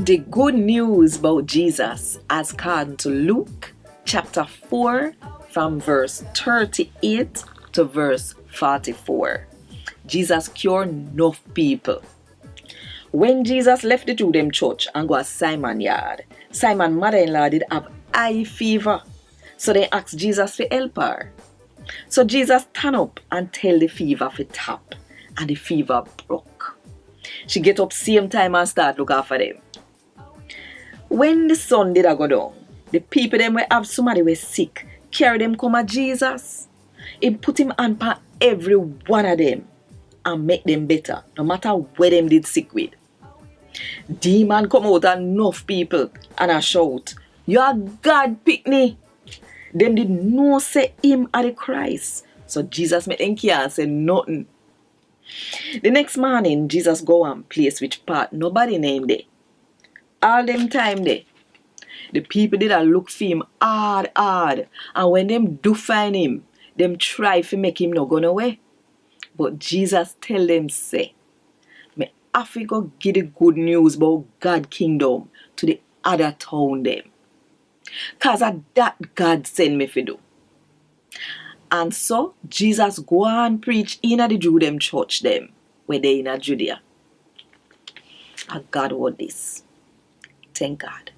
The good news about Jesus as according to Luke chapter 4 from verse 38 to verse 44. Jesus cured enough people. When Jesus left the Jew them church and go to Simon yard, Simon mother-in-law did have high fever. So they asked Jesus to help her. So Jesus stand up and tell the fever to tap, and the fever broke. She get up same time and start look after them. When the sun did go down, the people them will have somebody was sick, carry them come at Jesus. He put him on pa every one of them and make them better, no matter where them did sick with. Demon come out and enough people and a shout, "You are God pickney." Them did no say him are the Christ. So Jesus make them can't say nothing. The next morning, Jesus go and place which part nobody named there. All them time there, the people did a look for him hard. And when them do find him, them try to make him not go away. But Jesus tell them, say, me have to go give the good news about God's kingdom to the other town them. Cause of that God send me to do. And so Jesus go and preach in the Jew them church them where they in Judea. And God Wod Dis. Thank God.